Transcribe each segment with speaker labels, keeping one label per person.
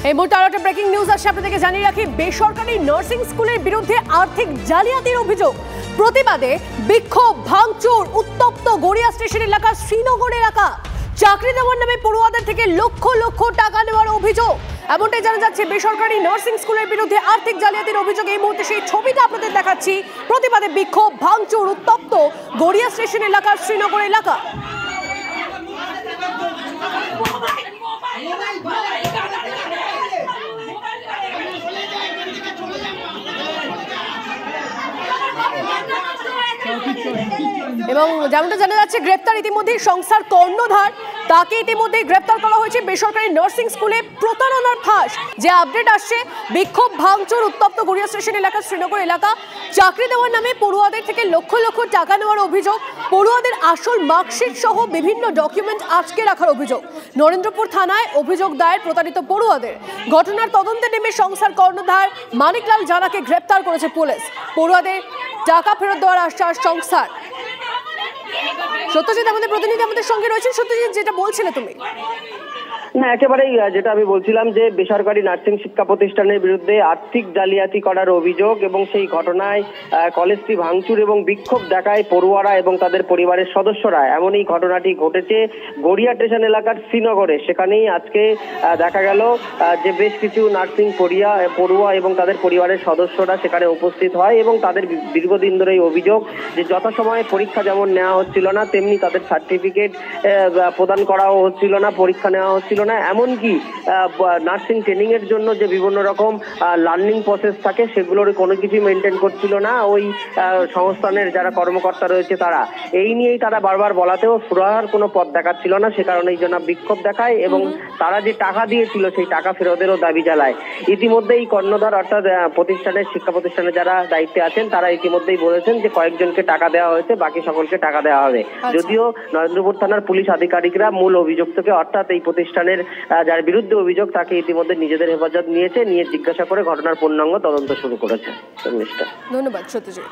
Speaker 1: এই মুহূর্তে আরো একটা ব্রেকিং নিউজ আসছে আপনাদেরকে জানিয়ে রাখি, বেসরকারি নার্সিং স্কুলের বিরুদ্ধে আর্থিক জালিয়াতির অভিযোগ। প্রতিবাদে বিক্ষোভ, ভাঙচুর, উত্তপ্ত গড়িয়া স্টেশন এলাকা, শ্রীনগর এলাকা। চাকরি দেওয়ার নামে পড়ুয়াদের থেকে লক্ষ লক্ষ টাকা নেওয়ার অভিযোগ। এমনটাই জানা যাচ্ছে, বেসরকারি নার্সিং স্কুলের বিরুদ্ধে আর্থিক জালিয়াতির অভিযোগ। এই মুহূর্তে সেই ছবিটা আপনাদের দেখাচ্ছি। প্রতিবাদে বিক্ষোভ, ভাঙচুর, উত্তপ্ত গড়িয়া স্টেশন এলাকা, শ্রীনগর এলাকা। এবং যেমনটা জানা যাচ্ছে, গ্রেপ্তার ইতিমধ্যেই সংস্থার কর্ণধার, তাকে ইতিমধ্যেই গ্রেপ্তার করা হয়েছে। বেসরকারি নার্সিং স্কুলে প্রতারণার ফাঁস যে আপডেট আসছে, বিক্ষোভ, ভাঙচুর, উত্তপ্ত গড়িয়া স্টেশন এলাকা, শ্রীনগর এলাকা। চাকরি দেওয়ার নামে পড়ুয়াদের থেকে লক্ষ লক্ষ টাকা নেওয়ার অভিযোগ। পড়ুয়াদের আসল মার্কশিট সহ বিভিন্ন ডকুমেন্ট আটকে রাখার অভিযোগ। নরেন্দ্রপুর থানায় অভিযোগ দায়ের প্রতারিত পড়ুয়াদের। ঘটনার তদন্তে নেমে সংস্থার কর্ণধার মানিকলাল জানাকে গ্রেপ্তার করেছে পুলিশ। পড়ুয়াদের টাকা ফেরত দেওয়ার আশ্বাস সংস্থার। সত্যজিৎ আমাদের প্রতিনিধি আমাদের সঙ্গে রয়েছেন। সত্যজিৎ, যেটা বলছিলে তুমি।
Speaker 2: না, একেবারেই যেটা আমি বলছিলাম যে বেসরকারি নার্সিং শিক্ষা প্রতিষ্ঠানের বিরুদ্ধে আর্থিক জালিয়াতি করার অভিযোগ এবং সেই ঘটনায় কলেজটি ভাঙচুর এবং বিক্ষোভ দেখায় পড়ুয়ারা এবং তাদের পরিবারের সদস্যরা। এমনই ঘটনাটি ঘটেছে গড়িয়া স্টেশন এলাকার শ্রীনগরে। সেখানেই আজকে দেখা গেল যে বেশ কিছু নার্সিং পড়ুয়া এবং তাদের পরিবারের সদস্যরা সেখানে উপস্থিত হয় এবং তাদের দীর্ঘদিন ধরে এই অভিযোগ যে যথাসময়ে পরীক্ষা যেমন নেওয়া হচ্ছিল না, তেমনি তাদের সার্টিফিকেট প্রদান করাও হচ্ছিল না, পরীক্ষা নেওয়া হচ্ছিল না। এমনকি নার্সিং ট্রেনিং এর জন্য যে বিভিন্ন রকম লার্নিং প্রসেস থাকে সেগুলোর কোনো কিছু মেনটেন করছিল না ওই সংস্থানের যারা কর্মকর্তা রয়েছে তারা। এই নিয়েই তারা বারবার বলাতেও সুরাহার কোনো পথ দেখাচ্ছিল না। সে কারণে এই জন্য বিক্ষোভ দেখায় এবং তারা যে টাকা দিয়েছিল সেই টাকা ফেরতেরও দাবি জানায়। ইতিমধ্যে এই কর্ণধার অর্থাৎ শিক্ষা প্রতিষ্ঠানে যারা দায়িত্বে আছেন তারা ইতিমধ্যেই বলেছেন যে কয়েকজনকে টাকা দেওয়া হয়েছে, বাকি সকলকে টাকা দেওয়া হবে। যদিও নরেন্দ্রপুর থানার পুলিশ আধিকারিকরা মূল অভিযুক্তকে অর্থাৎ এই প্রতিষ্ঠানের যার বিরুদ্ধে অভিযোগ তাকে ইতিমধ্যে নিজেদের হেফাজত নিয়ে জিজ্ঞাসা করে ঘটনার পূর্ণাঙ্গ তদন্ত শুরু করেছে।
Speaker 1: ধন্যবাদ সত্যজিৎ।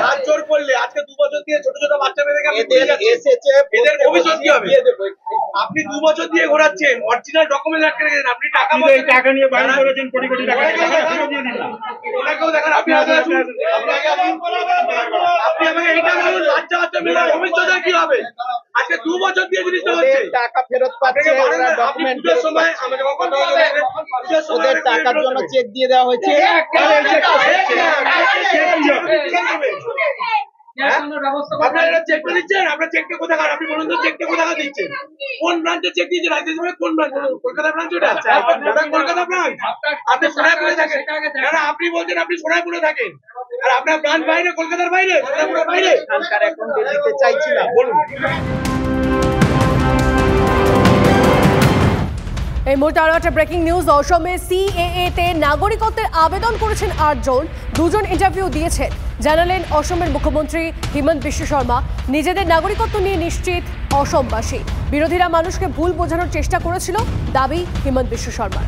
Speaker 3: হাত জোর করলে আজকে 2 বছর দিয়ে ছোট ছোট বাচ্চা মেয়েদেরকে এসেছে, এদের ভবিষ্যৎ কি হবে? আপনি 2 বছর দিয়ে ঘোরাচ্ছেন, অরিজিনাল ডকুমেন্ট আটকে রেখেছেন। আপনি টাকা নিয়ে বাইরে করেছেন, কোটি কোটি টাকা দিয়ে দিন না। ওনাকেও দেখেন, আপনি আমাকে এইটা বলুন, বাচ্চা বাচ্চা মেয়েদের ভবিষ্যৎ কি হবে? আজকে 2 বছর দিয়ে জিনিসটা হচ্ছে, টাকা ফেরত পাচ্ছে, ডকুমেন্টের সময় আমাকে কথা বলে ওদের টাকার জন্য চেক দিয়ে দেওয়া হয়েছে। আপনারা চেক দিচ্ছেন, আপনার চেকটা কোথায়? আপনি বলুন তো চেকটা কোথায় দিচ্ছেন? কোন ব্রাঞ্চে চেক দিয়েছেন? কোন ব্রাঞ্চ? কলকাতা ব্রাঞ্চ ওটা? কলকাতা ব্রাঞ্চ। আপনি সোনারপুরে থাকেন, আপনি বলছেন আপনি সোনারপুরে থাকেন, আর আপনার ব্রাঞ্চ বাইরে, কলকাতার বাইরে, সোনারপুরের বাইরে। সরকার এখন দিতে চাইছি না, বলুন।
Speaker 1: এই মুহূর্তে আরো একটা ব্রেকিং নিউজ। অসমে সিএএ তে নাগরিকত্বের আবেদন করেছেন 8 জন। 2 জন ইন্টারভিউ দিয়েছেন। জানালেন অসমের মুখ্যমন্ত্রী হিমন্ত বিশ্ব শর্মা। নিজেদের নাগরিকত্ব নিয়ে নিশ্চিত অসমবাসী। বিরোধীরা মানুষকে ভুল বোঝানোর চেষ্টা করেছিল, দাবি হিমন্ত বিশ্ব শর্মার।